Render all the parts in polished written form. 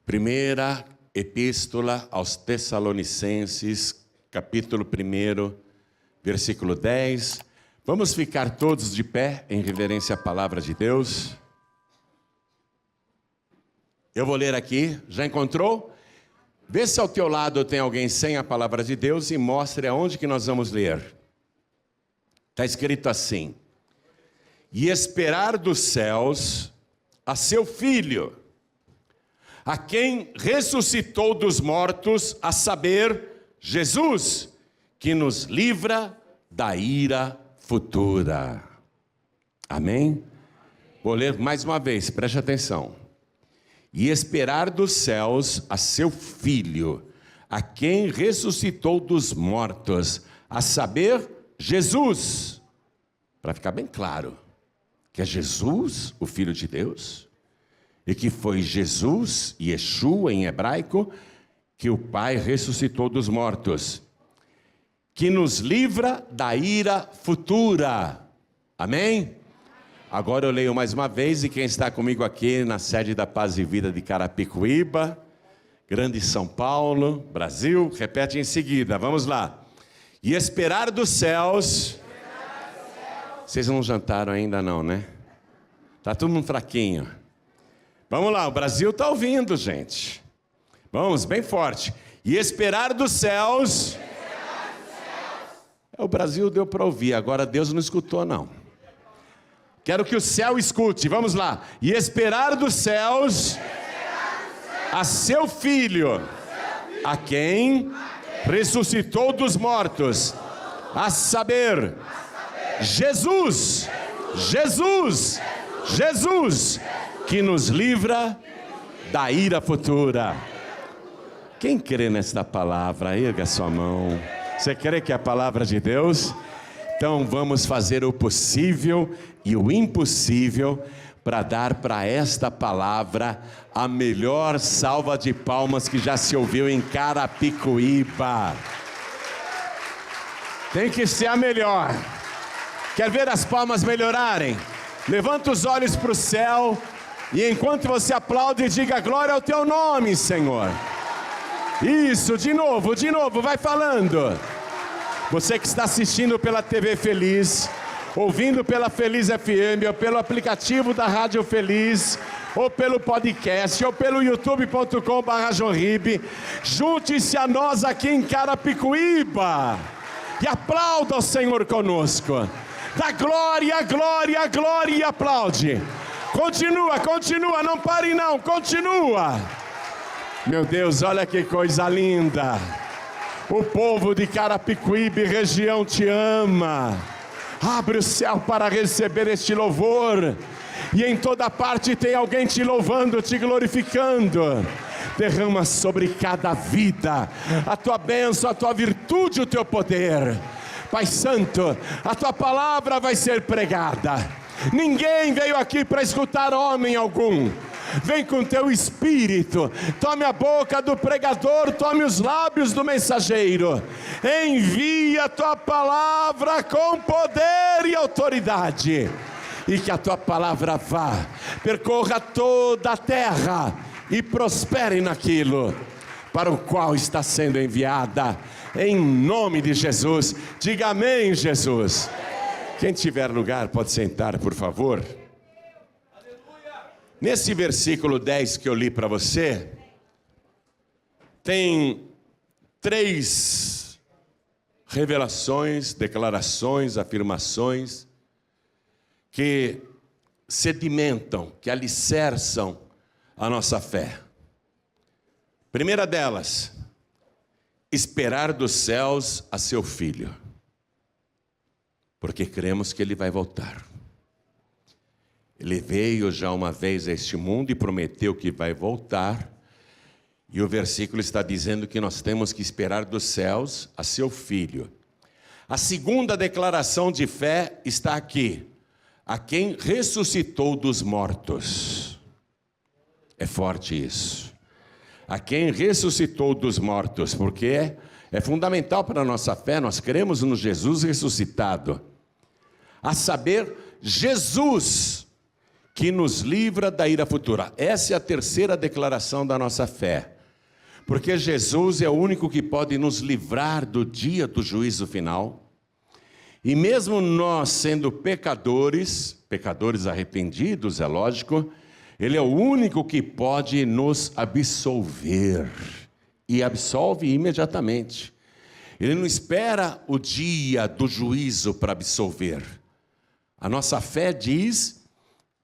Primeira Epístola aos Tessalonicenses, capítulo 1, versículo 10. Vamos ficar todos de pé em reverência à palavra de Deus. Eu vou ler aqui, já encontrou? Vê se ao teu lado tem alguém sem a palavra de Deus e mostre aonde que nós vamos ler. Está escrito assim: e esperar dos céus a seu Filho, a quem ressuscitou dos mortos, a saber, Jesus, que nos livra da ira futura. Amém? Vou ler mais uma vez, preste atenção. E esperar dos céus a seu Filho, a quem ressuscitou dos mortos, a saber, Jesus. Para ficar bem claro, que é Jesus, o Filho de Deus, e que foi Jesus, Yeshua em hebraico, que o Pai ressuscitou dos mortos, que nos livra da ira futura. Amém? Agora eu leio mais uma vez, e quem está comigo aqui na sede da Paz e Vida de Carapicuíba, Grande São Paulo, Brasil, repete em seguida, vamos lá. E esperar dos céus... Vocês não jantaram ainda não, né? Tá todo mundo fraquinho. Vamos lá, o Brasil está ouvindo, gente. Vamos, bem forte. E esperar dos céus... O Brasil deu para ouvir, agora Deus não escutou não. Quero que o céu escute, vamos lá. E esperar dos céus a seu Filho, a quem ressuscitou dos mortos, a saber, Jesus, que nos livra da ira futura. Quem crê nesta palavra, erga sua mão. Você crê que é a palavra de Deus? Então vamos fazer o possível e o impossível para dar para esta palavra a melhor salva de palmas que já se ouviu em Carapicuíba. Tem que ser a melhor. Quer ver as palmas melhorarem? Levanta os olhos para o céu e enquanto você aplaude, diga glória ao teu nome, Senhor. Isso, de novo, vai falando. Você que está assistindo pela TV Feliz, ouvindo pela Feliz FM, ou pelo aplicativo da Rádio Feliz, ou pelo podcast, ou pelo youtube.com/Jonribe, junte-se a nós aqui em Carapicuíba e aplauda o Senhor conosco. Dá glória, glória, glória e aplaude. Continua, não pare não, continua. Meu Deus, olha que coisa linda. O povo de Carapicuíba e região te ama. Abre o céu para receber este louvor. E em toda parte tem alguém te louvando, te glorificando. Derrama sobre cada vida a tua bênção, a tua virtude, o teu poder. Pai Santo, a tua palavra vai ser pregada. Ninguém veio aqui para escutar homem algum. Vem com teu espírito, tome a boca do pregador, tome os lábios do mensageiro. Envia a tua palavra com poder e autoridade. E que a tua palavra vá, percorra toda a terra e prospere naquilo para o qual está sendo enviada. Em nome de Jesus, diga amém, Jesus. Quem tiver lugar pode sentar, por favor. Nesse versículo 10 que eu li para você, tem 3 revelações, declarações, afirmações que sedimentam, que alicerçam a nossa fé. Primeira delas, esperar dos céus a seu Filho, porque cremos que Ele vai voltar. Ele veio já uma vez a este mundo e prometeu que vai voltar. E o versículo está dizendo que nós temos que esperar dos céus a seu Filho. A segunda declaração de fé está aqui: a quem ressuscitou dos mortos. É forte isso. A quem ressuscitou dos mortos, porque é fundamental para a nossa fé, nós cremos no Jesus ressuscitado. A saber, Jesus, que nos livra da ira futura. Essa é a terceira declaração da nossa fé. Porque Jesus é o único que pode nos livrar do dia do juízo final. E mesmo nós sendo pecadores arrependidos, é lógico, Ele é o único que pode nos absolver. E absolve imediatamente. Ele não espera o dia do juízo para absolver. A nossa fé diz,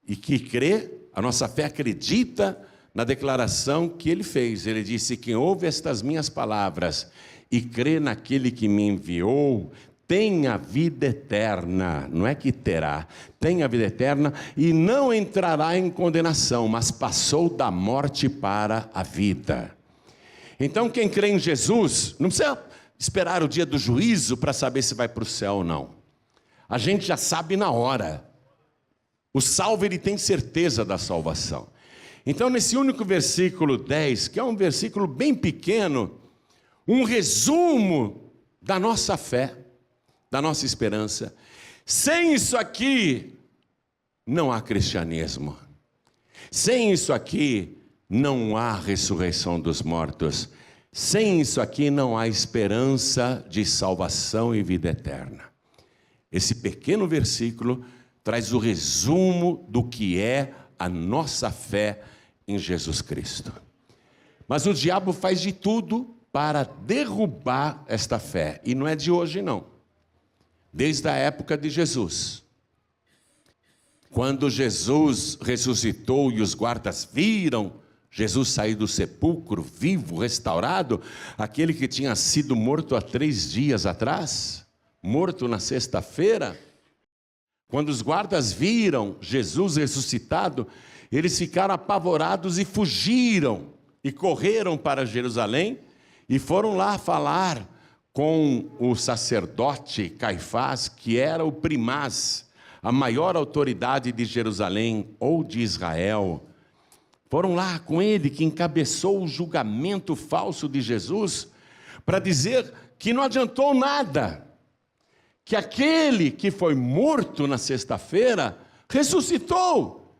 e que crê, a nossa fé acredita na declaração que Ele fez. Ele disse: quem ouve estas minhas palavras e crê naquele que me enviou, tem a vida eterna. Não é que terá, tem a vida eterna e não entrará em condenação, mas passou da morte para a vida. Então quem crê em Jesus, não precisa esperar o dia do juízo para saber se vai para o céu ou não. A gente já sabe na hora. O salvo, ele tem certeza da salvação. Então, nesse único versículo 10, que é um versículo bem pequeno, um resumo da nossa fé, da nossa esperança. Sem isso aqui, não há cristianismo. Sem isso aqui, não há ressurreição dos mortos. Sem isso aqui, não há esperança de salvação e vida eterna. Esse pequeno versículo traz o resumo do que é a nossa fé em Jesus Cristo. Mas o diabo faz de tudo para derrubar esta fé. E não é de hoje, não. Desde a época de Jesus. Quando Jesus ressuscitou e os guardas viram Jesus sair do sepulcro, vivo, restaurado, aquele que tinha sido morto há 3 dias atrás, morto na sexta-feira. Quando os guardas viram Jesus ressuscitado, eles ficaram apavorados e fugiram, e correram para Jerusalém, e foram lá falar com o sacerdote Caifás, que era o primaz, a maior autoridade de Jerusalém ou de Israel. Foram lá com ele, que encabeçou o julgamento falso de Jesus, para dizer que não adiantou nada, que aquele que foi morto na sexta-feira, ressuscitou.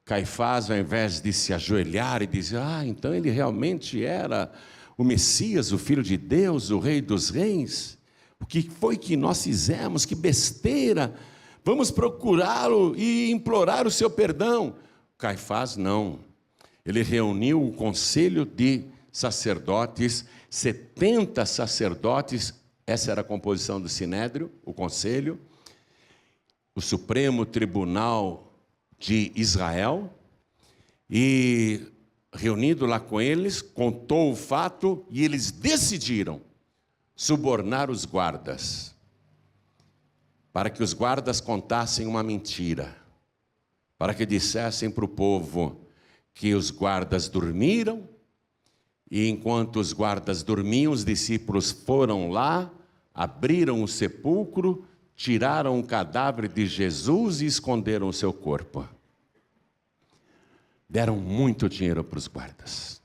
Caifás, ao invés de se ajoelhar e dizer: então ele realmente era o Messias, o Filho de Deus, o Rei dos Reis, o que foi que nós fizemos, que besteira, vamos procurá-lo e implorar o seu perdão. Caifás não. Ele reuniu o conselho de sacerdotes, 70 sacerdotes, essa era a composição do Sinédrio, o conselho, o Supremo Tribunal de Israel, e reunido lá com eles, contou o fato e eles decidiram subornar os guardas, para que os guardas contassem uma mentira, para que dissessem para o povo que os guardas dormiram, e enquanto os guardas dormiam, os discípulos foram lá, abriram o sepulcro, tiraram o cadáver de Jesus e esconderam o seu corpo. Deram muito dinheiro para os guardas.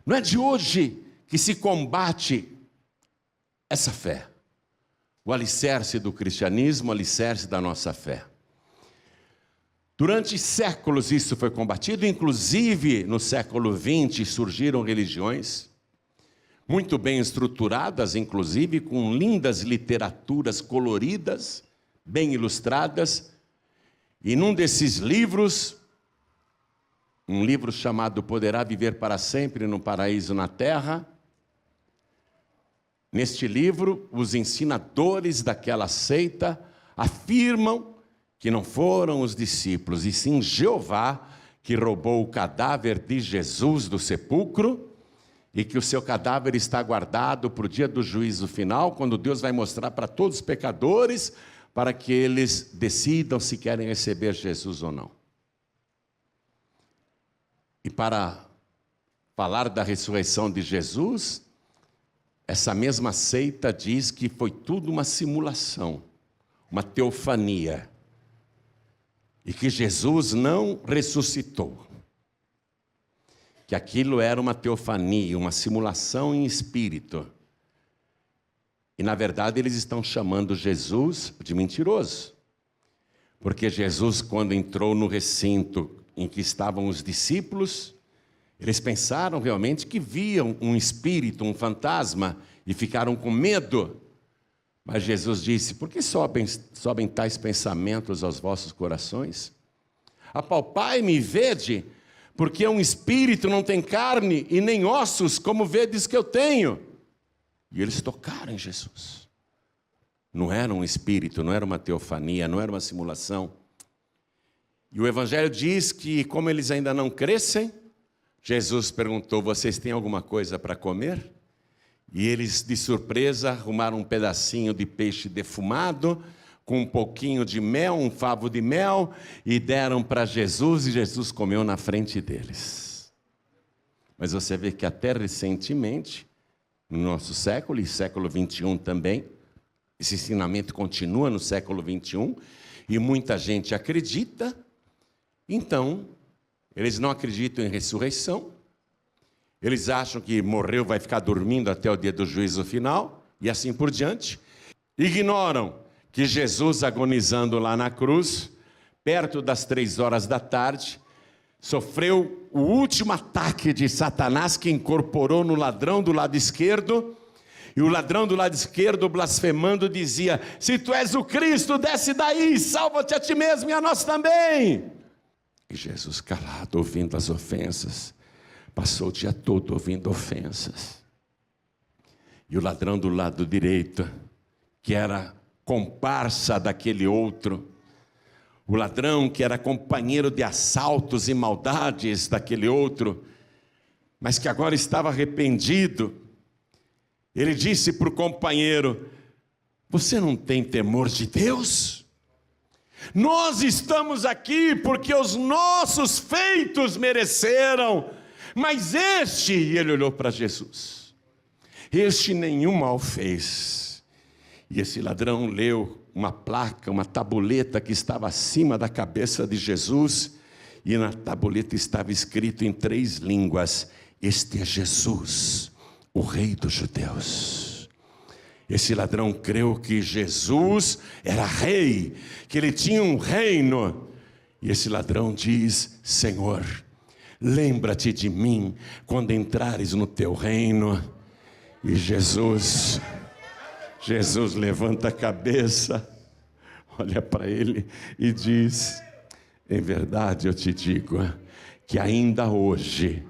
Não é de hoje que se combate essa fé. O alicerce do cristianismo, o alicerce da nossa fé. Durante séculos isso foi combatido, inclusive no século XX surgiram religiões muito bem estruturadas, inclusive com lindas literaturas coloridas, bem ilustradas. E num desses livros, um livro chamado Poderá Viver para Sempre no Paraíso na Terra, neste livro, os ensinadores daquela seita afirmam que não foram os discípulos, e sim Jeová, que roubou o cadáver de Jesus do sepulcro, e que o seu cadáver está guardado para o dia do juízo final, quando Deus vai mostrar para todos os pecadores, para que eles decidam se querem receber Jesus ou não. E para falar da ressurreição de Jesus, essa mesma seita diz que foi tudo uma simulação, uma teofania, e que Jesus não ressuscitou, que aquilo era uma teofania, uma simulação em espírito. E na verdade eles estão chamando Jesus de mentiroso, Porque Jesus, quando entrou no recinto em que estavam os discípulos, eles pensaram realmente que viam um espírito, um fantasma, e ficaram com medo. Mas Jesus disse: por que sobem tais pensamentos aos vossos corações? Apalpai-me e vede, porque um espírito não tem carne e nem ossos, como vedes que eu tenho. E eles tocaram em Jesus. Não era um espírito, não era uma teofania, não era uma simulação. E o Evangelho diz que, como eles ainda não crescem, Jesus perguntou: vocês têm alguma coisa para comer? E eles, de surpresa, arrumaram um pedacinho de peixe defumado, com um pouquinho de mel, um favo de mel, e deram para Jesus, e Jesus comeu na frente deles. Mas você vê que até recentemente, no nosso século, e século 21 também, esse ensinamento continua no século 21, e muita gente acredita. Então, eles não acreditam em ressurreição, eles acham que morreu, vai ficar dormindo até o dia do juízo final, e assim por diante. Ignoram que Jesus, agonizando lá na cruz, perto das 3 horas da tarde, sofreu o último ataque de Satanás, que incorporou no ladrão do lado esquerdo, e o ladrão do lado esquerdo, blasfemando, dizia: se tu és o Cristo, desce daí, salva-te a ti mesmo e a nós também. E Jesus, calado, ouvindo as ofensas, passou o dia todo ouvindo ofensas. E o ladrão do lado direito, que era comparsa daquele outro, o ladrão que era companheiro de assaltos e maldades daquele outro, mas que agora estava arrependido, ele disse para o companheiro: você não tem temor de Deus? Nós estamos aqui porque os nossos feitos mereceram, mas este, e ele olhou para Jesus, este nenhum mal fez. E esse ladrão leu uma placa, uma tabuleta que estava acima da cabeça de Jesus, e na tabuleta estava escrito em 3 línguas: este é Jesus, o Rei dos Judeus. Esse ladrão creu que Jesus era rei, que ele tinha um reino. E esse ladrão diz: Senhor, lembra-te de mim quando entrares no teu reino. E Jesus levanta a cabeça, olha para ele e diz: em verdade eu te digo que ainda hoje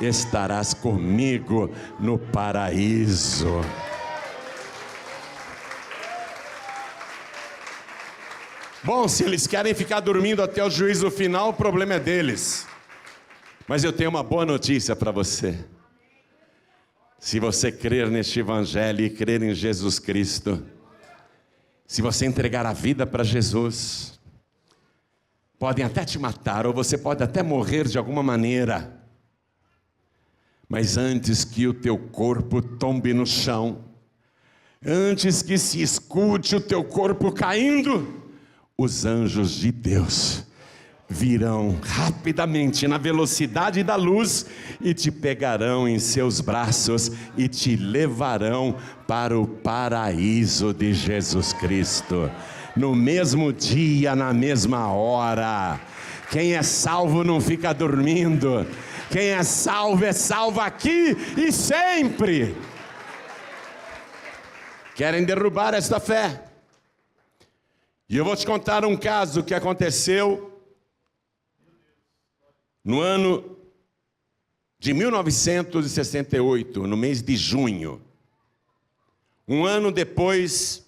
estarás comigo no paraíso. Bom, se eles querem ficar dormindo até o juízo final, o problema é deles. Mas eu tenho uma boa notícia para você. Se você crer neste Evangelho e crer em Jesus Cristo, se você entregar a vida para Jesus, podem até te matar, ou você pode até morrer de alguma maneira, mas antes que o teu corpo tombe no chão, antes que se escute o teu corpo caindo, os anjos de Deus virão rapidamente na velocidade da luz e te pegarão em seus braços e te levarão para o paraíso de Jesus Cristo, no mesmo dia, na mesma hora. Quem é salvo não fica dormindo. Quem é salvo aqui e sempre. Querem derrubar esta fé. E eu vou te contar um caso que aconteceu no ano de 1968, no mês de junho. Um ano depois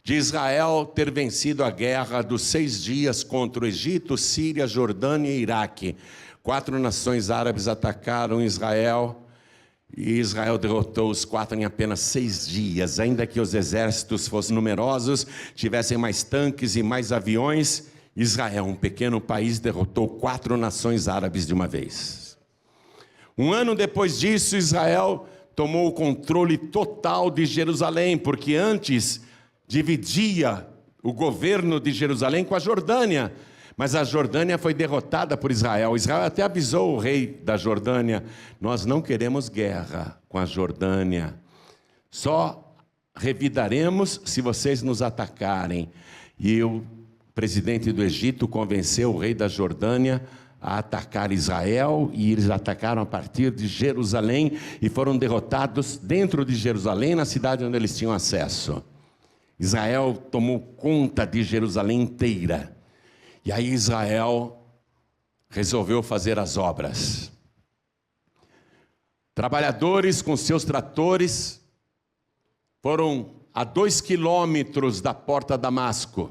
de Israel ter vencido a guerra dos 6 dias contra o Egito, Síria, Jordânia e Iraque. 4 nações árabes atacaram Israel, e Israel derrotou os 4 em apenas 6 dias. Ainda que os exércitos fossem numerosos, tivessem mais tanques e mais aviões, Israel, um pequeno país, derrotou 4 nações árabes de uma vez. Um ano depois disso, Israel tomou o controle total de Jerusalém, porque antes dividia o governo de Jerusalém com a Jordânia, mas a Jordânia foi derrotada por Israel. Israel até avisou o rei da Jordânia: nós não queremos guerra com a Jordânia, só revidaremos se vocês nos atacarem. E o presidente do Egito convenceu o rei da Jordânia a atacar Israel, e eles atacaram a partir de Jerusalém e foram derrotados dentro de Jerusalém, na cidade onde eles tinham acesso. Israel tomou conta de Jerusalém inteira. E aí Israel resolveu fazer as obras. Trabalhadores com seus tratores foram a 2 quilômetros da porta de Damasco.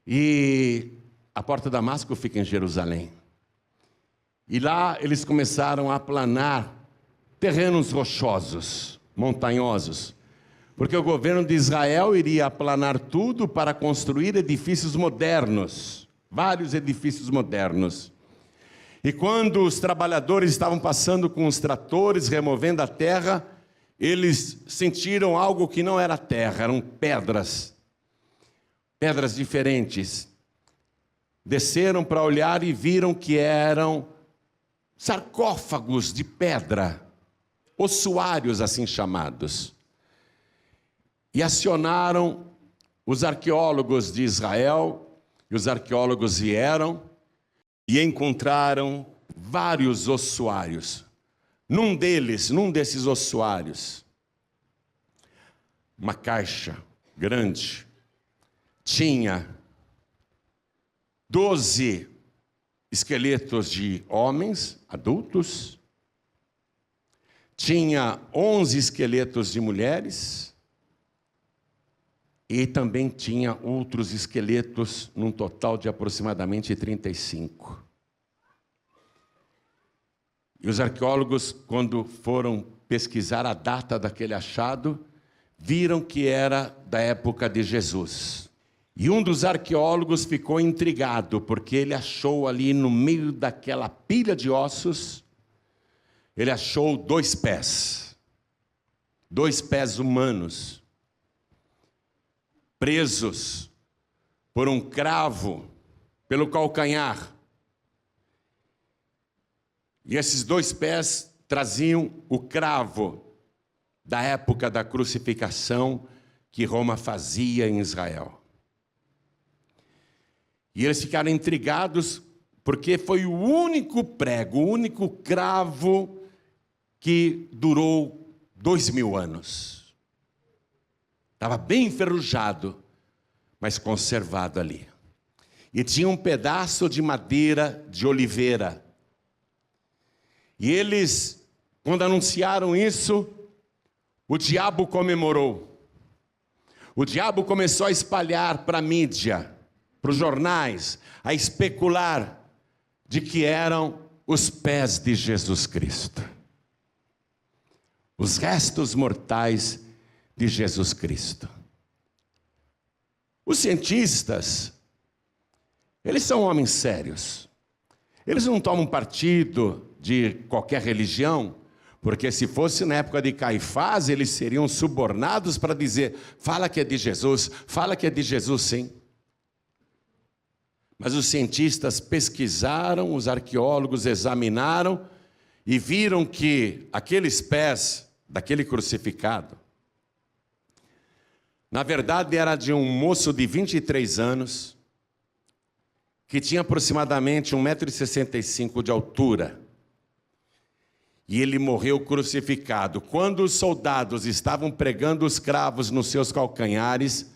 E a porta de Damasco fica em Jerusalém. E lá eles começaram a aplanar terrenos rochosos, montanhosos, porque o governo de Israel iria aplanar tudo para construir edifícios modernos, vários edifícios modernos. E quando os trabalhadores estavam passando com os tratores, removendo a terra, eles sentiram algo que não era terra, eram pedras diferentes. Desceram para olhar e viram que eram sarcófagos de pedra, ossuários assim chamados. E acionaram os arqueólogos de Israel, e os arqueólogos vieram e encontraram vários ossuários. Num desses ossuários, uma caixa grande, tinha 12 esqueletos de homens adultos, tinha 11 esqueletos de mulheres, e também tinha outros esqueletos, num total de aproximadamente 35. E os arqueólogos, quando foram pesquisar a data daquele achado, viram que era da época de Jesus. E um dos arqueólogos ficou intrigado, porque ele achou ali no meio daquela pilha de ossos, ele achou 2 pés. 2 pés humanos, presos por um cravo pelo calcanhar. E esses 2 pés traziam o cravo da época da crucificação que Roma fazia em Israel. E eles ficaram intrigados porque foi o único prego, o único cravo que durou 2000 anos. Estava bem enferrujado, mas conservado ali. E tinha um pedaço de madeira de oliveira. E eles, quando anunciaram isso, o diabo comemorou. O diabo começou a espalhar para a mídia, para os jornais, a especular de que eram os pés de Jesus Cristo. Os restos mortais de Jesus Cristo. Os cientistas, eles são homens sérios. Eles não tomam partido de qualquer religião, porque se fosse na época de Caifás, eles seriam subornados para dizer, fala que é de Jesus, fala que é de Jesus sim. Mas os cientistas pesquisaram, os arqueólogos examinaram e viram que aqueles pés daquele crucificado, na verdade era de um moço de 23 anos, que tinha aproximadamente 1,65 m de altura. E ele morreu crucificado. Quando os soldados estavam pregando os cravos nos seus calcanhares,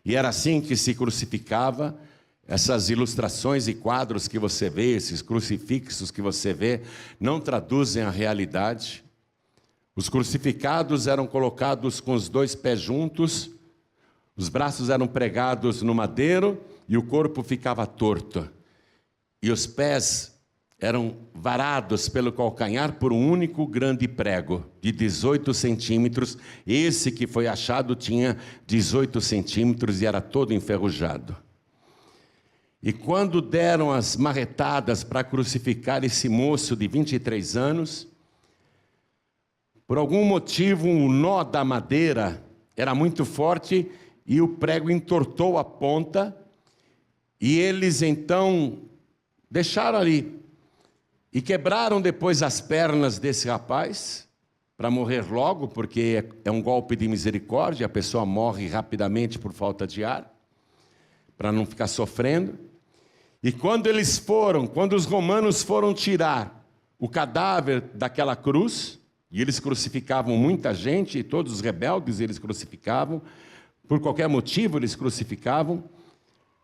e era assim que se crucificava, essas ilustrações e quadros que você vê, esses crucifixos que você vê, não traduzem a realidade. Os crucificados eram colocados com os 2 pés juntos, os braços eram pregados no madeiro e o corpo ficava torto. E os pés eram varados pelo calcanhar por um único grande prego, de 18 centímetros. Esse que foi achado tinha 18 centímetros e era todo enferrujado. E quando deram as marretadas para crucificar esse moço de 23 anos, por algum motivo o nó da madeira era muito forte e o prego entortou a ponta, e eles então deixaram ali, e quebraram depois as pernas desse rapaz, para morrer logo, porque é um golpe de misericórdia, a pessoa morre rapidamente por falta de ar, para não ficar sofrendo. E quando os romanos foram tirar o cadáver daquela cruz, e eles crucificavam muita gente, e todos os rebeldes eles crucificavam, por qualquer motivo eles crucificavam.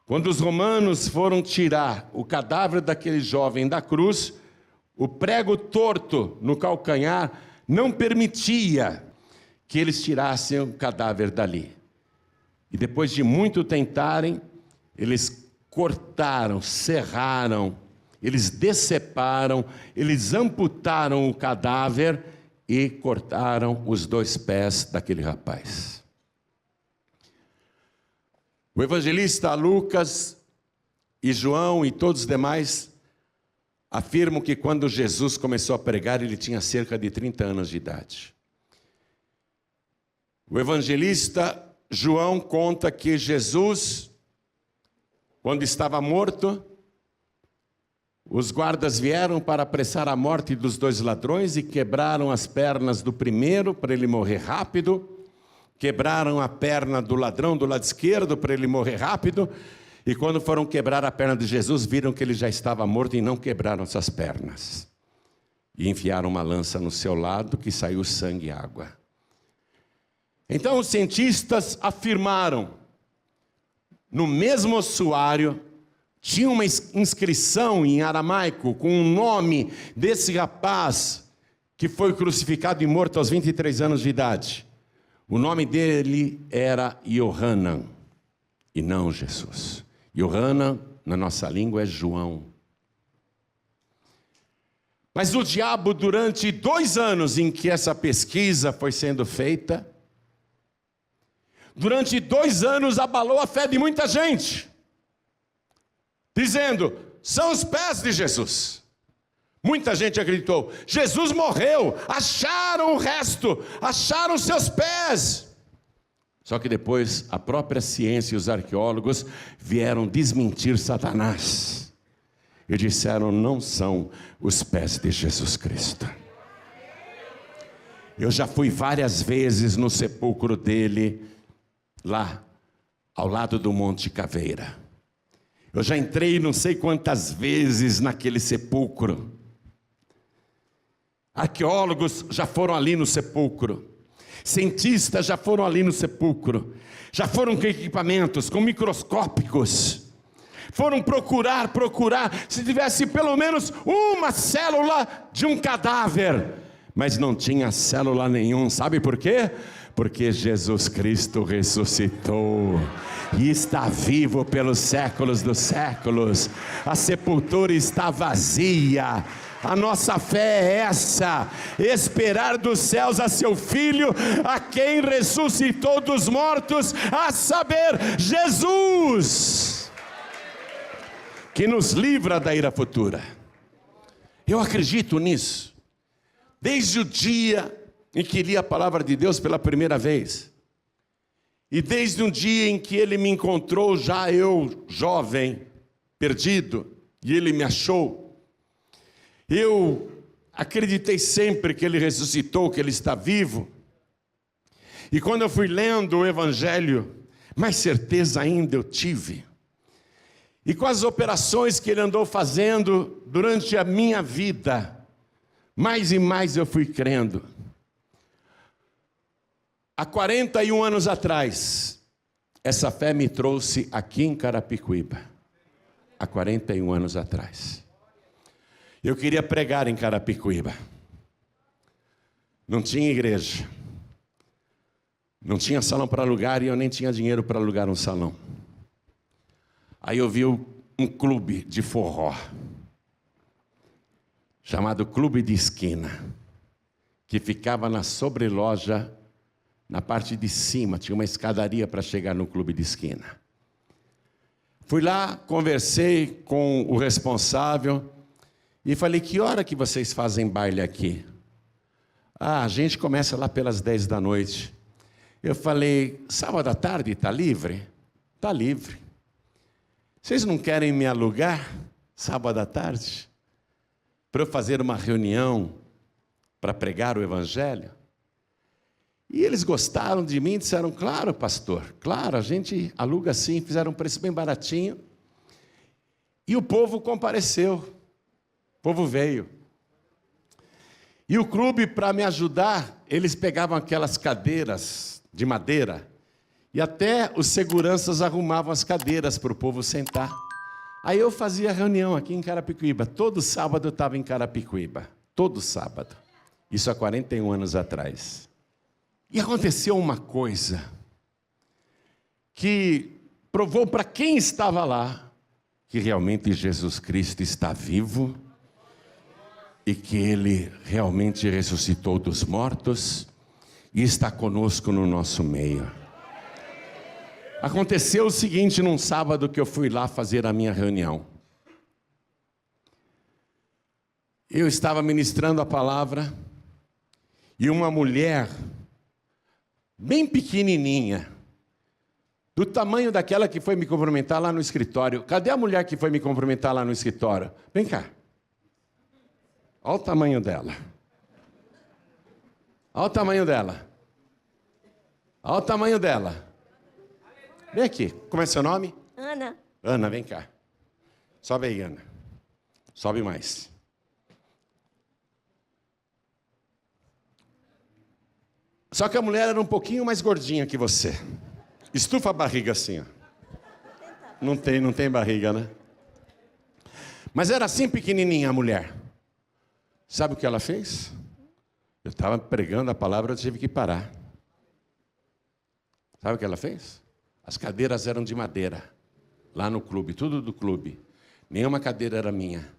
Quando os romanos foram tirar o cadáver daquele jovem da cruz, o prego torto no calcanhar não permitia que eles tirassem o cadáver dali. E depois de muito tentarem, eles cortaram, serraram, eles deceparam, eles amputaram o cadáver e cortaram os 2 pés daquele rapaz. O evangelista Lucas e João e todos os demais afirmam que quando Jesus começou a pregar, ele tinha cerca de 30 anos de idade. O evangelista João conta que Jesus, quando estava morto, os guardas vieram para apressar a morte dos 2 ladrões e quebraram as pernas do primeiro para ele morrer rápido, quebraram a perna do ladrão do lado esquerdo para ele morrer rápido, e quando foram quebrar a perna de Jesus, viram que ele já estava morto e não quebraram essas pernas. E enfiaram uma lança no seu lado, que saiu sangue e água. Então os cientistas afirmaram, no mesmo ossuário, tinha uma inscrição em aramaico com o nome desse rapaz que foi crucificado e morto aos 23 anos de idade. O nome dele era Yohanan, e não Jesus. Yohanan, na nossa língua, é João. Mas o diabo, durante 2 anos em que essa pesquisa foi sendo feita, durante 2 anos abalou a fé de muita gente, dizendo, são os pés de Jesus. Muita gente acreditou, Jesus morreu, acharam o resto, acharam seus pés. Só que depois a própria ciência e os arqueólogos vieram desmentir Satanás. E disseram, não são os pés de Jesus Cristo. Eu já fui várias vezes no sepulcro dele, lá, ao lado do Monte Caveira. Eu já entrei não sei quantas vezes naquele sepulcro. Arqueólogos já foram ali no sepulcro. Cientistas já foram ali no sepulcro. Já foram com equipamentos, com microscópicos. Foram procurar, se tivesse pelo menos uma célula de um cadáver. Mas não tinha célula nenhuma. Sabe por quê? Porque Jesus Cristo ressuscitou e está vivo pelos séculos dos séculos. A sepultura está vazia. A nossa fé é essa: esperar dos céus a seu Filho, a quem ressuscitou dos mortos, a saber, Jesus, que nos livra da ira futura. Eu acredito nisso, desde o dia em que li a palavra de Deus pela primeira vez, e desde um dia em que Ele me encontrou, já eu jovem, perdido, e Ele me achou. Eu acreditei sempre que Ele ressuscitou, que Ele está vivo. E quando eu fui lendo o Evangelho, mais certeza ainda eu tive. E com as operações que Ele andou fazendo durante a minha vida, mais e mais eu fui crendo. Há 41 anos atrás, essa fé me trouxe aqui em Carapicuíba. Há 41 anos atrás. Eu queria pregar em Carapicuíba. Não tinha igreja. Não tinha salão para alugar e eu nem tinha dinheiro para alugar um salão. Aí eu vi um clube de forró, chamado Clube de Esquina, que ficava na sobreloja, na parte de cima, tinha uma escadaria para chegar no Clube de Esquina. Fui lá, conversei com o responsável, e falei, que hora que vocês fazem baile aqui? A gente começa lá pelas 10 da noite. Eu falei, sábado à tarde está livre? Está livre. Vocês não querem me alugar sábado à tarde? Para eu fazer uma reunião para pregar o Evangelho? E eles gostaram de mim, disseram, claro, pastor, claro, a gente aluga assim, fizeram um preço bem baratinho. E o povo compareceu, o povo veio. E o clube, para me ajudar, eles pegavam aquelas cadeiras de madeira e até os seguranças arrumavam as cadeiras para o povo sentar. Aí eu fazia reunião aqui em Carapicuíba. Todo sábado eu estava em Carapicuíba. Todo sábado. Isso há 41 anos atrás. E aconteceu uma coisa que provou para quem estava lá que realmente Jesus Cristo está vivo e que Ele realmente ressuscitou dos mortos e está conosco no nosso meio. Aconteceu o seguinte, num sábado que eu fui lá fazer a minha reunião. Eu estava ministrando a palavra e uma mulher bem pequenininha, do tamanho daquela que foi me cumprimentar lá no escritório. Cadê a mulher que foi me cumprimentar lá no escritório? Vem cá. Olha o tamanho dela. Olha o tamanho dela. Olha o tamanho dela. Vem aqui. Como é seu nome? Ana. Ana, vem cá. Sobe aí, Ana. Sobe mais. Só que a mulher era um pouquinho mais gordinha que você. Estufa a barriga assim, ó. Não tem barriga, né? Mas era assim pequenininha a mulher. Sabe o que ela fez? Eu estava pregando a palavra, eu tive que parar. Sabe o que ela fez? As cadeiras eram de madeira. Lá no clube, tudo do clube. Nenhuma cadeira era minha.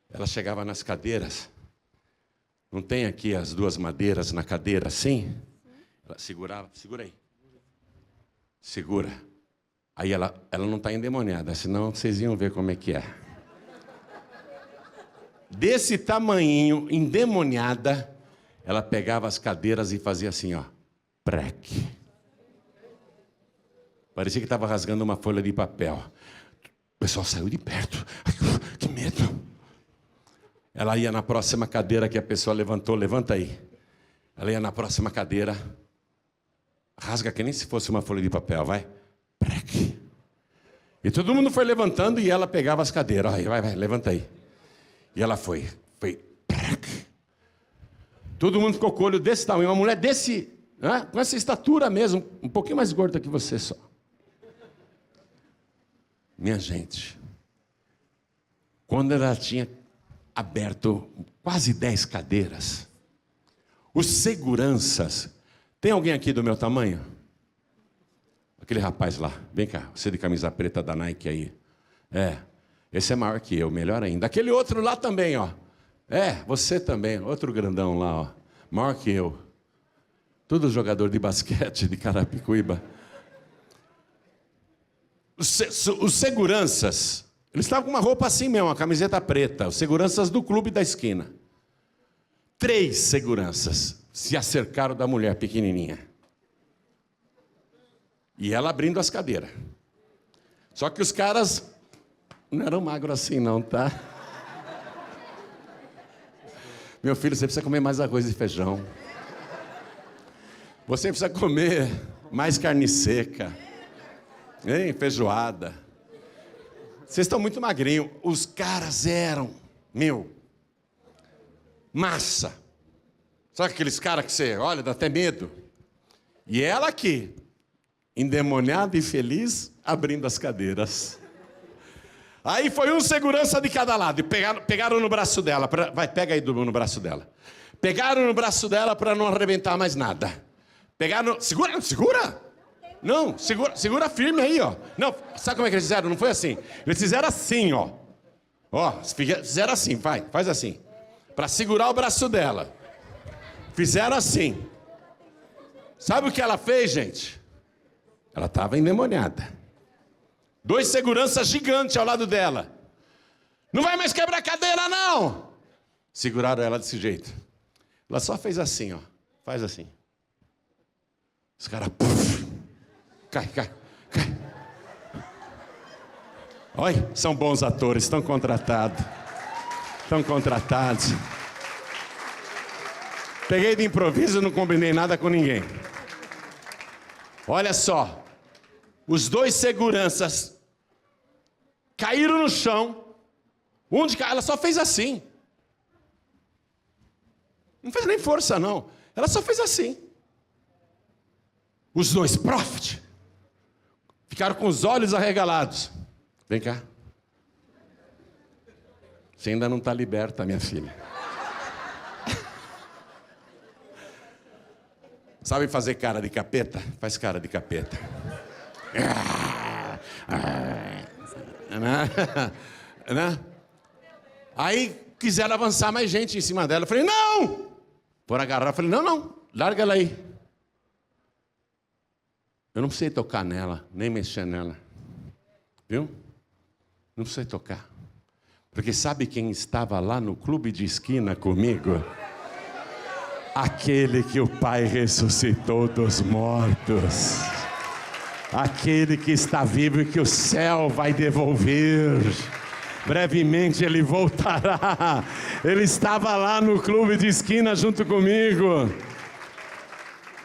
Ela chegava nas cadeiras. Não tem aqui as duas madeiras na cadeira assim? Ela segurava, segura aí. Segura. Aí ela não está endemoniada, senão vocês iam ver como é que é. Desse tamanhinho, endemoniada, ela pegava as cadeiras e fazia assim, ó. Prec. Parecia que estava rasgando uma folha de papel. O pessoal saiu de perto. Ai, que medo. Ela ia na próxima cadeira que a pessoa levantou, levanta aí. Ela ia na próxima cadeira, rasga que nem se fosse uma folha de papel, vai. Prec. E todo mundo foi levantando e ela pegava as cadeiras. Vai, levanta aí. E ela foi. Prec. Todo mundo ficou com o olho desse tamanho. Uma mulher desse, né, com essa estatura mesmo, um pouquinho mais gorda que você só. Minha gente, quando ela tinha aberto quase 10 cadeiras, os seguranças... Tem alguém aqui do meu tamanho? Aquele rapaz lá, vem cá, você de camisa preta da Nike aí. Esse é maior que eu, melhor ainda. Aquele outro lá também, ó. Você também, outro grandão lá, ó. Maior que eu. Tudo jogador de basquete de Carapicuíba. Os seguranças, eles estavam com uma roupa assim mesmo, uma camiseta preta. Os seguranças do clube da esquina. 3 seguranças se acercaram da mulher pequenininha. E ela abrindo as cadeiras. Só que os caras não eram magros assim não, tá? Meu filho, você precisa comer mais arroz e feijão. Você precisa comer mais carne seca. Hein? Feijoada. Vocês estão muito magrinhos. Os caras eram, massa. Sabe aqueles caras que você olha, dá até medo? E ela aqui, endemoniada e feliz, abrindo as cadeiras. Aí foi um segurança de cada lado e pegaram no braço dela. Pega aí no braço dela. Pegaram no braço dela para não arrebentar mais nada. Pegaram... Segura! Não, segura firme aí, ó. Não, sabe como é que eles fizeram? Não foi assim. Eles fizeram assim, ó. Ó, fizeram assim, faz assim. Para segurar o braço dela. Fizeram assim. Sabe o que ela fez, gente? Ela estava endemoniada. 2 seguranças gigantes ao lado dela. Não vai mais quebrar a cadeira, não! Seguraram ela desse jeito. Ela só fez assim, ó. Faz assim. Os caras... Cai. Olha, são bons atores, estão contratados. Peguei de improviso, não combinei nada com ninguém. Olha só, os dois seguranças caíram no chão. Ela só fez assim. Não fez nem força, não. Ela só fez assim. Os dois, prophet, ficaram com os olhos arregalados. Vem cá. Você ainda não está liberta, minha filha. Sabe fazer cara de capeta? Faz cara de capeta. Aí quiseram avançar mais gente em cima dela. Eu falei, não! Por agarrar, eu falei, não, larga ela aí. Eu não precisei tocar nela, nem mexer nela. Viu? Não precisei tocar. Porque sabe quem estava lá no clube de esquina comigo? Aquele que o Pai ressuscitou dos mortos. Aquele que está vivo e que o céu vai devolver. Brevemente ele voltará. Ele estava lá no clube de esquina junto comigo.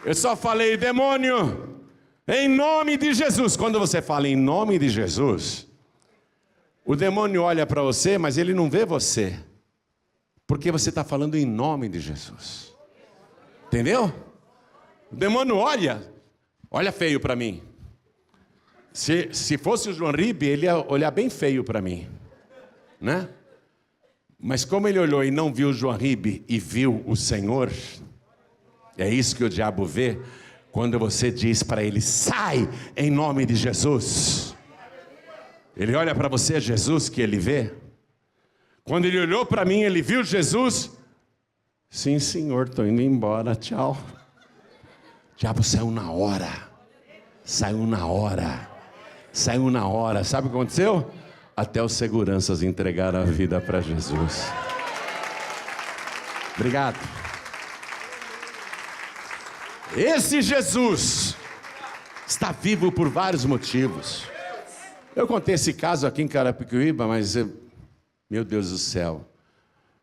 Eu só falei, demônio, em nome de Jesus. Quando você fala em nome de Jesus, o demônio olha para você, mas ele não vê você. Porque você está falando em nome de Jesus. Entendeu? O demônio olha feio para mim. Se fosse o João Ribe, ele ia olhar bem feio para mim. Né? Mas como ele olhou e não viu o João Ribe e viu o Senhor, é isso que o diabo vê quando você diz para ele, sai em nome de Jesus. Ele olha para você, é Jesus que ele vê. Quando ele olhou para mim, ele viu Jesus. Sim, Senhor, estou indo embora, tchau. O diabo saiu na hora. Saiu na hora. Saiu na hora. Sabe o que aconteceu? Até os seguranças entregaram a vida para Jesus. Obrigado. Esse Jesus está vivo por vários motivos. Eu contei esse caso aqui em Carapicuíba, mas, meu Deus do céu,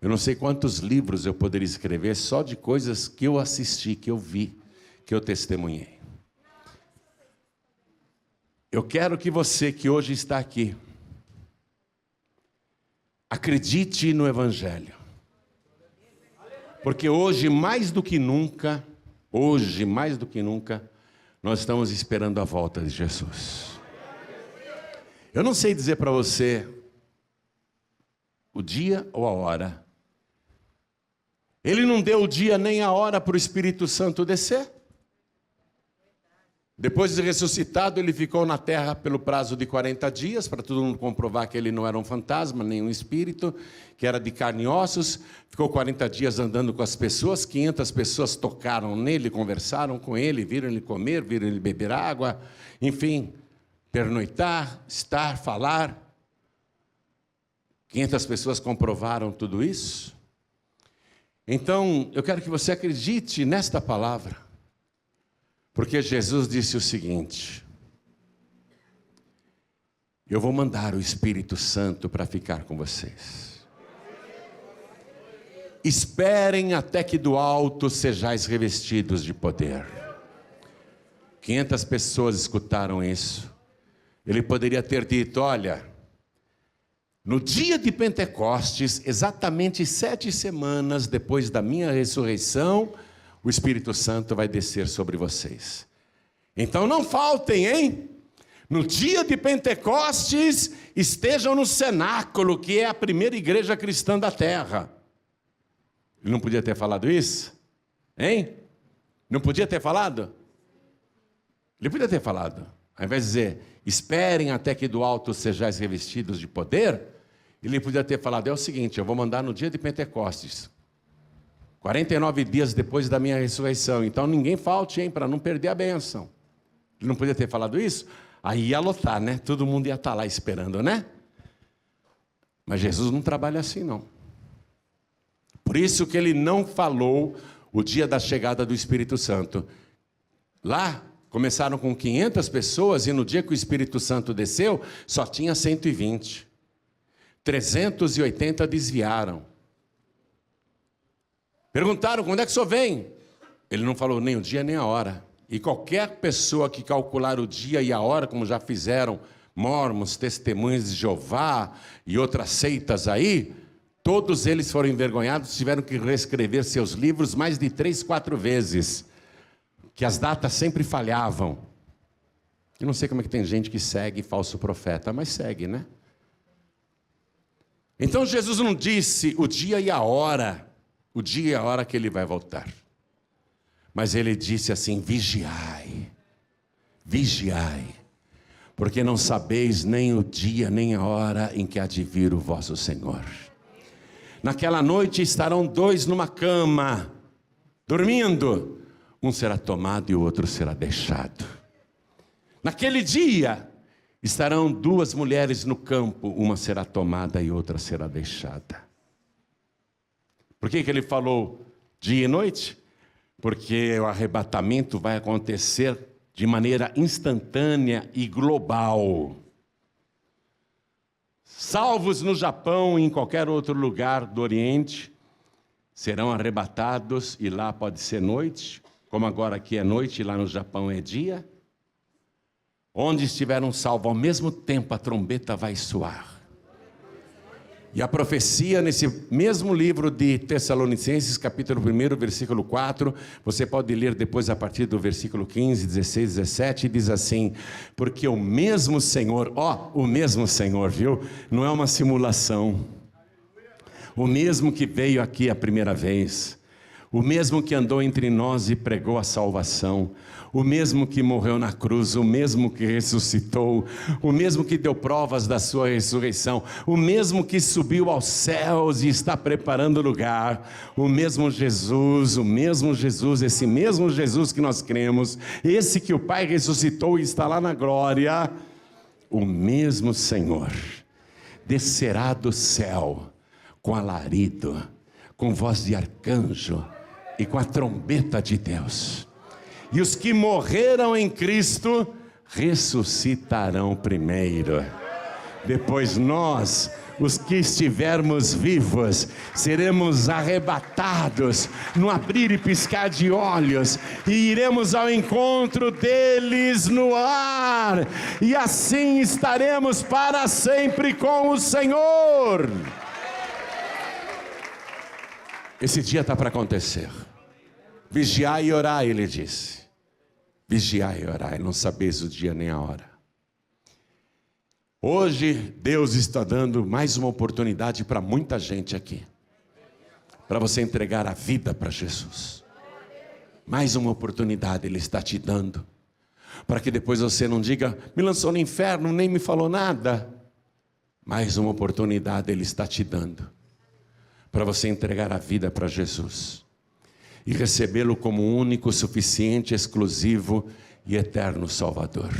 eu não sei quantos livros eu poderia escrever só de coisas que eu assisti, que eu vi, que eu testemunhei. Eu quero que você que hoje está aqui, acredite no Evangelho. Porque hoje, mais do que nunca, nós estamos esperando a volta de Jesus. Eu não sei dizer para você o dia ou a hora. Ele não deu o dia nem a hora para o Espírito Santo descer. Depois de ressuscitado, ele ficou na terra pelo prazo de 40 dias, para todo mundo comprovar que ele não era um fantasma, nem um espírito, que era de carne e ossos. Ficou 40 dias andando com as pessoas, 500 pessoas tocaram nele, conversaram com ele, viram ele comer, viram ele beber água, enfim, pernoitar, estar, falar. 500 pessoas comprovaram tudo isso. Então, eu quero que você acredite nesta palavra. Porque Jesus disse o seguinte: eu vou mandar o Espírito Santo para ficar com vocês. Esperem até que do alto sejais revestidos de poder. 500 pessoas escutaram isso. Ele poderia ter dito, olha, no dia de Pentecostes, exatamente 7 semanas depois da minha ressurreição, o Espírito Santo vai descer sobre vocês. Então não faltem, hein? No dia de Pentecostes, estejam no cenáculo, que é a primeira igreja cristã da terra. Ele não podia ter falado isso? Hein? Não podia ter falado? Ele podia ter falado. Ao invés de dizer, esperem até que do alto sejais revestidos de poder, ele podia ter falado, é o seguinte, eu vou mandar no dia de Pentecostes. 49 dias depois da minha ressurreição. Então ninguém falte, hein, para não perder a bênção. Ele não podia ter falado isso? Aí ia lotar, né? Todo mundo ia estar lá esperando, né? Mas Jesus não trabalha assim, não. Por isso que ele não falou o dia da chegada do Espírito Santo. Lá, começaram com 500 pessoas e no dia que o Espírito Santo desceu, só tinha 120. 380 desviaram. Perguntaram, quando é que o senhor vem? Ele não falou nem o dia nem a hora. E qualquer pessoa que calcular o dia e a hora, como já fizeram Mormons, Testemunhas de Jeová e outras seitas aí, todos eles foram envergonhados, tiveram que reescrever seus livros mais de 3, 4 vezes, que as datas sempre falhavam. Eu não sei como é que tem gente que segue falso profeta, mas segue, né? Então Jesus não disse o dia e a hora que ele vai voltar. Mas ele disse assim, vigiai, vigiai, porque não sabeis nem o dia nem a hora em que há de vir o vosso Senhor. Naquela noite estarão 2 numa cama, dormindo, um será tomado e o outro será deixado. Naquele dia estarão 2 mulheres no campo, uma será tomada e outra será deixada. Por que ele falou dia e noite? Porque o arrebatamento vai acontecer de maneira instantânea e global. Salvos no Japão e em qualquer outro lugar do Oriente, serão arrebatados, e lá pode ser noite, como agora aqui é noite e lá no Japão é dia. Onde estiveram salvos, ao mesmo tempo a trombeta vai soar. E a profecia nesse mesmo livro de Tessalonicenses, capítulo 1, versículo 4, você pode ler depois a partir do versículo 15, 16, 17, diz assim, porque o mesmo Senhor, o mesmo Senhor, viu? Não é uma simulação. O mesmo que veio aqui a primeira vez, o mesmo que andou entre nós e pregou a salvação, o mesmo que morreu na cruz, o mesmo que ressuscitou, o mesmo que deu provas da sua ressurreição, o mesmo que subiu aos céus e está preparando lugar, o mesmo Jesus, esse mesmo Jesus que nós cremos, esse que o Pai ressuscitou e está lá na glória, o mesmo Senhor descerá do céu com alarido, com voz de arcanjo e com a trombeta de Deus. E os que morreram em Cristo ressuscitarão primeiro. Depois nós, os que estivermos vivos, seremos arrebatados no abrir e piscar de olhos, e iremos ao encontro deles no ar, e assim estaremos para sempre com o Senhor. Esse dia está para acontecer. Vigiai e orai, ele disse. Vigiai e orai, não sabeis o dia nem a hora. Hoje Deus está dando mais uma oportunidade para muita gente aqui, para você entregar a vida para Jesus. Mais uma oportunidade Ele está te dando, para que depois você não diga, me lançou no inferno, nem me falou nada. Mais uma oportunidade Ele está te dando, para você entregar a vida para Jesus e recebê-lo como único, suficiente, exclusivo e eterno Salvador.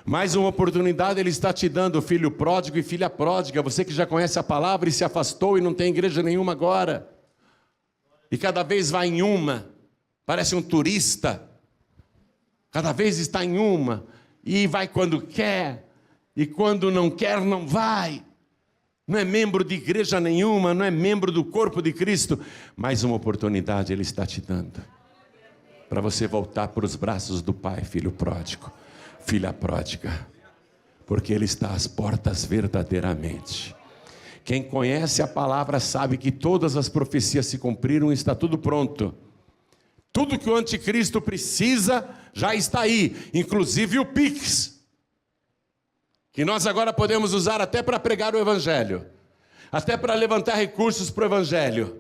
Mais uma oportunidade Ele está te dando, filho pródigo e filha pródiga, você que já conhece a palavra e se afastou e não tem igreja nenhuma agora, e cada vez vai em uma, parece um turista, cada vez está em uma, e vai quando quer, e quando não quer não vai, não é membro de igreja nenhuma, não é membro do corpo de Cristo. Mais uma oportunidade Ele está te dando, para você voltar para os braços do Pai, filho pródigo, filha pródiga, porque Ele está às portas verdadeiramente. Quem conhece a palavra sabe que todas as profecias se cumpriram e está tudo pronto. Tudo que o anticristo precisa já está aí, inclusive o Pix, que nós agora podemos usar até para pregar o Evangelho, até para levantar recursos para o Evangelho,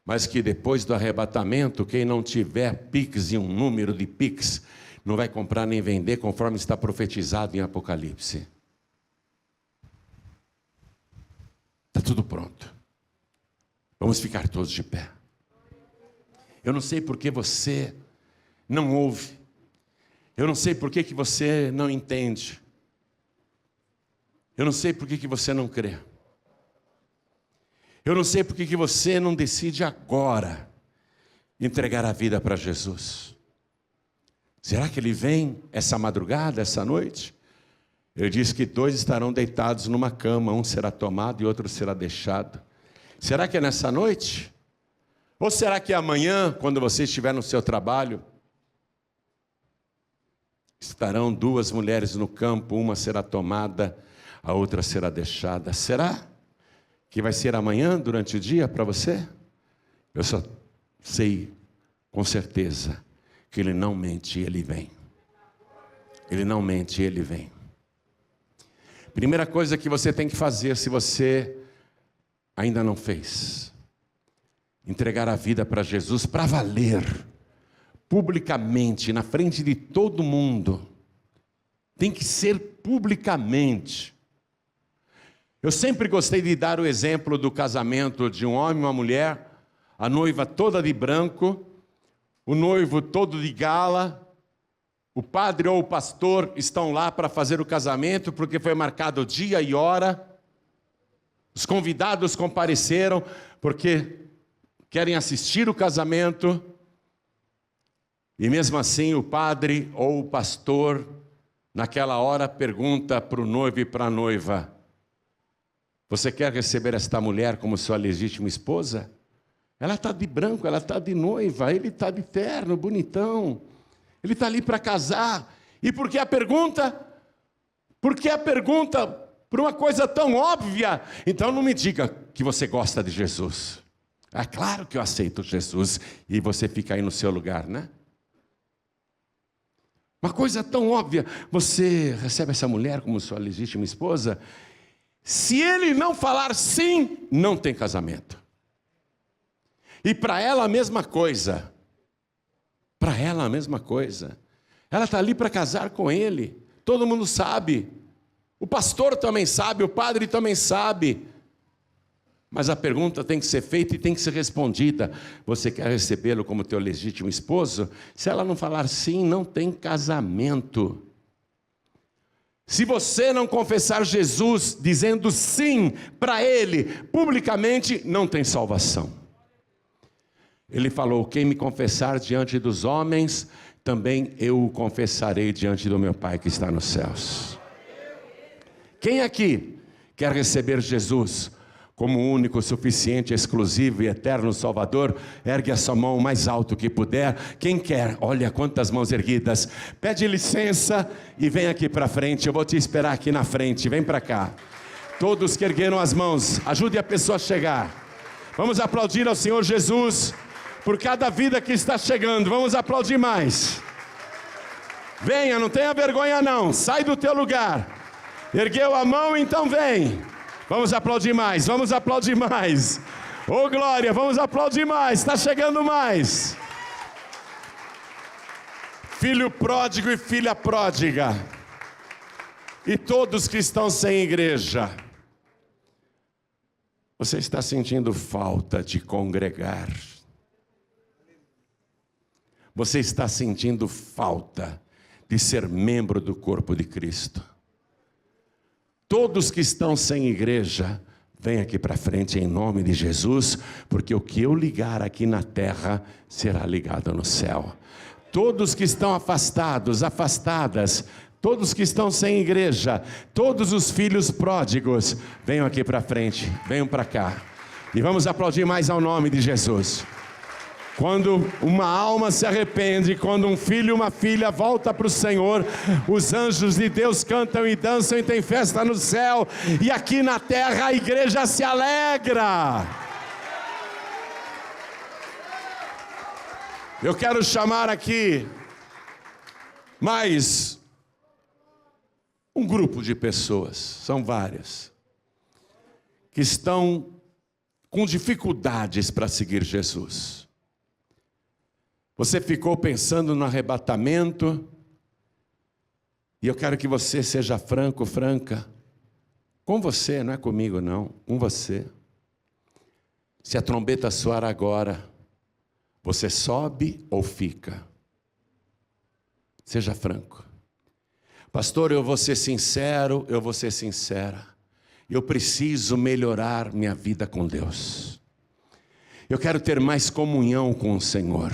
mas que depois do arrebatamento, quem não tiver Pix e um número de Pix, não vai comprar nem vender, conforme está profetizado em Apocalipse. Está tudo pronto. Vamos ficar todos de pé. Eu não sei por que você não ouve, eu não sei por que você não entende, eu não sei por que você não crê, eu não sei por que você não decide agora entregar a vida para Jesus. Será que Ele vem essa madrugada, essa noite? Ele diz que 2 estarão deitados numa cama, um será tomado e outro será deixado. Será que é nessa noite? Ou será que amanhã, quando você estiver no seu trabalho, estarão duas mulheres no campo, uma será tomada, a outra será deixada? Será que vai ser amanhã, durante o dia, para você? Eu só sei com certeza que Ele não mente, Ele vem. Ele não mente, Ele vem. Primeira coisa que você tem que fazer, se você ainda não fez, entregar a vida para Jesus, para valer, publicamente, na frente de todo mundo. Tem que ser publicamente. Eu sempre gostei de dar o exemplo do casamento de um homem e uma mulher, a noiva toda de branco, o noivo todo de gala, o padre ou o pastor estão lá para fazer o casamento, porque foi marcado dia e hora, os convidados compareceram, porque querem assistir o casamento, e mesmo assim o padre ou o pastor, naquela hora, pergunta para o noivo e para a noiva: você quer receber esta mulher como sua legítima esposa? Ela está de branco, ela está de noiva, ele está de terno, bonitão. Ele está ali para casar. E por que a pergunta? Por que a pergunta? Por uma coisa tão óbvia. Então não me diga que você gosta de Jesus. É claro que eu aceito Jesus. E você fica aí no seu lugar, né? Uma coisa tão óbvia. Você recebe essa mulher como sua legítima esposa? Se ele não falar sim, não tem casamento. E para ela a mesma coisa. Para ela a mesma coisa. Ela está ali para casar com ele. Todo mundo sabe. O pastor também sabe, o padre também sabe. Mas a pergunta tem que ser feita e tem que ser respondida. Você quer recebê-lo como teu legítimo esposo? Se ela não falar sim, não tem casamento. Se você não confessar Jesus dizendo sim para Ele publicamente, não tem salvação. Ele falou: quem me confessar diante dos homens, também eu o confessarei diante do meu Pai que está nos céus. Quem aqui quer receber Jesus como único, suficiente, exclusivo e eterno Salvador? Ergue a sua mão o mais alto que puder. Quem quer? Olha quantas mãos erguidas. Pede licença e vem aqui para frente. Eu vou te esperar aqui na frente. Vem para cá. Todos que ergueram as mãos, ajude a pessoa a chegar. Vamos aplaudir ao Senhor Jesus por cada vida que está chegando. Vamos aplaudir mais. Venha, não tenha vergonha não. Sai do teu lugar. Ergueu a mão, então vem. Vamos aplaudir mais, vamos aplaudir mais. Ô glória, vamos aplaudir mais. Está chegando mais. Filho pródigo e filha pródiga. E todos que estão sem igreja. Você está sentindo falta de congregar. Você está sentindo falta de ser membro do corpo de Cristo. Todos que estão sem igreja, vem aqui para frente em nome de Jesus, porque o que eu ligar aqui na terra, será ligado no céu. Todos que estão afastados, afastadas, todos que estão sem igreja, todos os filhos pródigos, venham aqui para frente, venham para cá. E vamos aplaudir mais ao nome de Jesus. Quando uma alma se arrepende, quando um filho e uma filha volta para o Senhor, os anjos de Deus cantam e dançam e tem festa no céu, e aqui na terra a igreja se alegra. Eu quero chamar aqui mais um grupo de pessoas, são várias, que estão com dificuldades para seguir Jesus. Você ficou pensando no arrebatamento, e eu quero que você seja franco, franca, com você, não é comigo não, com você. Se a trombeta soar agora, você sobe ou fica? Seja franco. Pastor, eu vou ser sincero, eu vou ser sincera. Eu preciso melhorar minha vida com Deus. Eu quero ter mais comunhão com o Senhor.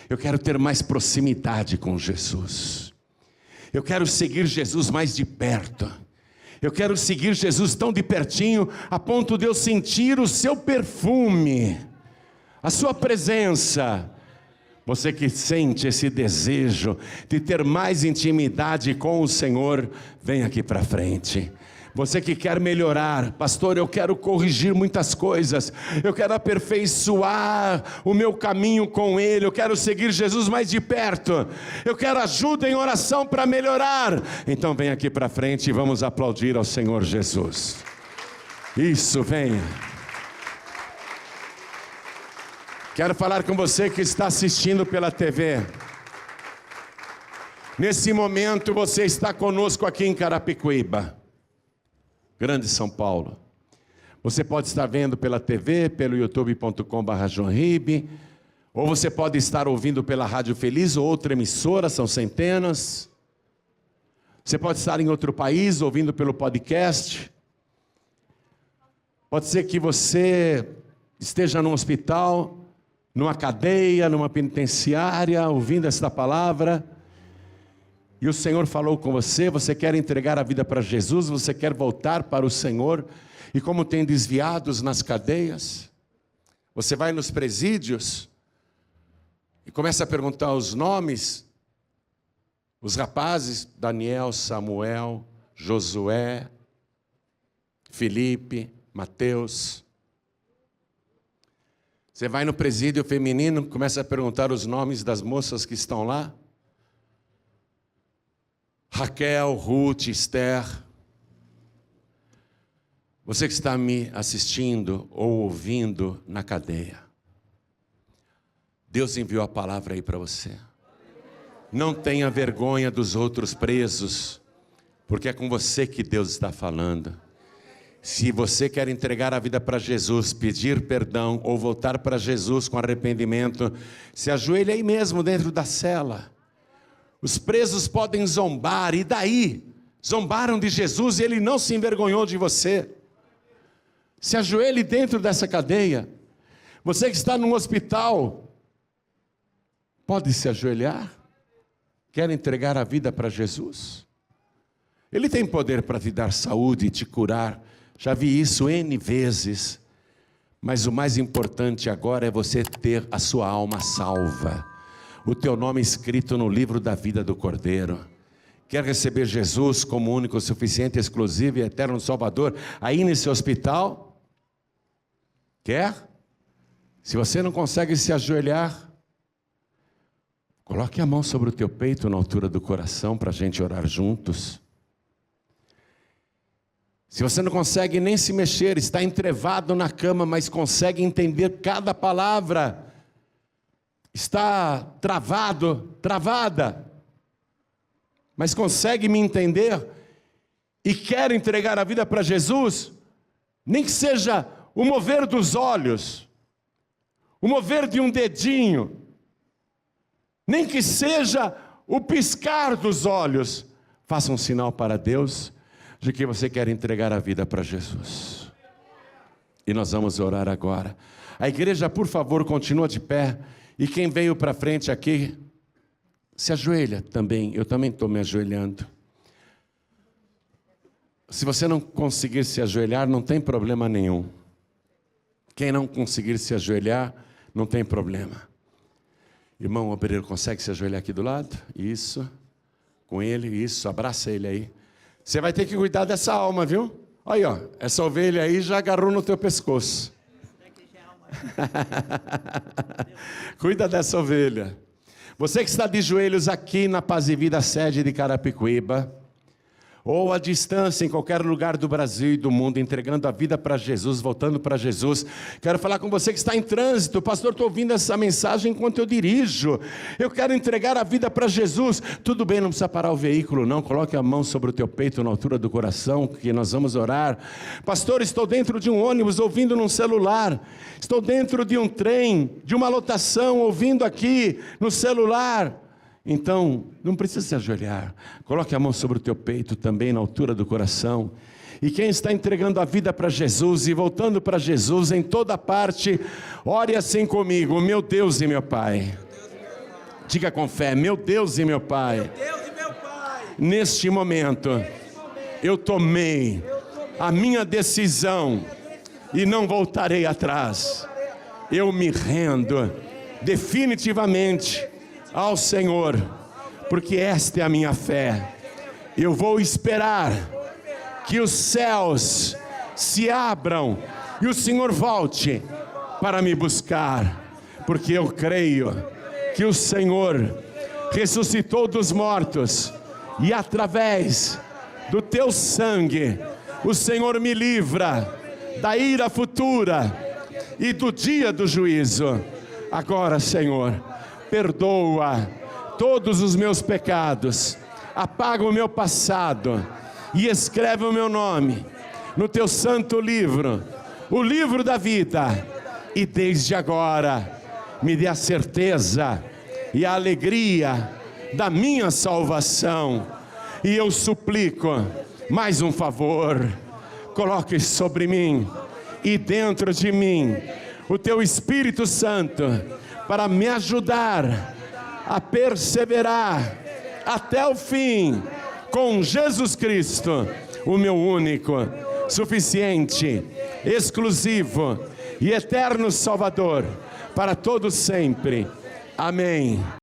Eu quero ter mais proximidade com Jesus. Eu quero seguir Jesus mais de perto. Eu quero seguir Jesus tão de pertinho, a ponto de eu sentir o seu perfume. a sua presença. Você que sente esse desejo de ter mais intimidade com o Senhor, vem aqui para frente. Você que quer melhorar, pastor, eu quero corrigir muitas coisas, eu quero aperfeiçoar o meu caminho com Ele, eu quero seguir Jesus mais de perto, eu quero ajuda em oração para melhorar. Então vem aqui para frente e vamos aplaudir ao Senhor Jesus. Isso, venha. Quero falar com você que está assistindo pela TV. Nesse momento você está conosco aqui em Carapicuíba, Grande São Paulo. Você pode estar vendo pela TV, pelo youtube.com/joãoribe, ou você pode estar ouvindo pela Rádio Feliz ou outra emissora, são centenas. Você pode estar em outro país ouvindo pelo podcast. Pode ser que você esteja num hospital, numa cadeia, numa penitenciária, ouvindo esta palavra, e o Senhor falou com você, você quer entregar a vida para Jesus, você quer voltar para o Senhor, e como tem desviados nas cadeias, você vai nos presídios, e começa a perguntar os nomes, os rapazes, Daniel, Samuel, Josué, Felipe, Mateus. Você vai no presídio feminino, começa a perguntar os nomes das moças que estão lá. Raquel, Ruth, Esther. Você que está me assistindo ou ouvindo na cadeia, Deus enviou a palavra aí para você. Não tenha vergonha dos outros presos, porque é com você que Deus está falando. Se você quer entregar a vida para Jesus, pedir perdão ou voltar para Jesus com arrependimento, se ajoelhe aí mesmo dentro da cela. Os presos podem zombar, e daí? Zombaram de Jesus e Ele não se envergonhou de você. Se ajoelhe dentro dessa cadeia. Você que está num hospital, pode se ajoelhar? Quer entregar a vida para Jesus? Ele tem poder para te dar saúde e te curar. Já vi isso N vezes, mas o mais importante agora é você ter a sua alma salva, o teu nome escrito no livro da vida do Cordeiro. Quer receber Jesus como único, suficiente, exclusivo e eterno Salvador aí nesse hospital? Quer? Se você não consegue se ajoelhar, coloque a mão sobre o teu peito na altura do coração para a gente orar juntos. Se você não consegue nem se mexer, está entrevado na cama, mas consegue entender cada palavra, está travado, travada, mas consegue me entender e quer entregar a vida para Jesus, nem que seja o mover dos olhos, o mover de um dedinho, nem que seja o piscar dos olhos, faça um sinal para Deus de que você quer entregar a vida para Jesus. E nós vamos orar agora. A igreja, por favor, continua de pé. E quem veio para frente aqui, se ajoelha também. Eu também estou me ajoelhando. Se você não conseguir se ajoelhar, não tem problema nenhum. Quem não conseguir se ajoelhar, não tem problema. Irmão obreiro, consegue se ajoelhar aqui do lado? Isso. Com ele, isso. Abraça ele aí. Você vai ter que cuidar dessa alma, viu? Olha aí, ó, essa ovelha aí já agarrou no teu pescoço. Cuida dessa ovelha. Você que está de joelhos aqui na Paz e Vida, sede de Carapicuíba, ou à distância, em qualquer lugar do Brasil e do mundo, entregando a vida para Jesus, voltando para Jesus. Quero falar com você que está em trânsito. Pastor, estou ouvindo essa mensagem enquanto eu dirijo. Eu quero entregar a vida para Jesus. Tudo bem, não precisa parar o veículo não. Coloque a mão sobre o teu peito, na altura do coração, que nós vamos orar. Pastor, estou dentro de um ônibus, ouvindo num celular. Estou dentro de um trem, de uma lotação, ouvindo aqui no celular. Então, não precisa se ajoelhar. Coloque a mão sobre o teu peito também, na altura do coração. E quem está entregando a vida para Jesus e voltando para Jesus em toda parte, ore assim comigo: meu Deus e meu Pai. Diga com fé: meu Deus e meu Pai. Neste momento, eu tomei a minha decisão e não voltarei atrás. eu me rendo definitivamente ao Senhor, porque esta é a minha fé. Eu vou esperar que os céus se abram e o Senhor volte para me buscar, porque eu creio que o Senhor ressuscitou dos mortos e através do teu sangue o Senhor me livra da ira futura e do dia do juízo. Agora, Senhor, perdoa todos os meus pecados, apaga o meu passado e escreve o meu nome no teu santo livro, o livro da vida, e desde agora me dê a certeza e a alegria da minha salvação. E eu suplico mais um favor: coloque sobre mim e dentro de mim o teu Espírito Santo para me ajudar a perseverar até o fim com Jesus Cristo, o meu único, suficiente, exclusivo e eterno Salvador, para todos sempre. Amém.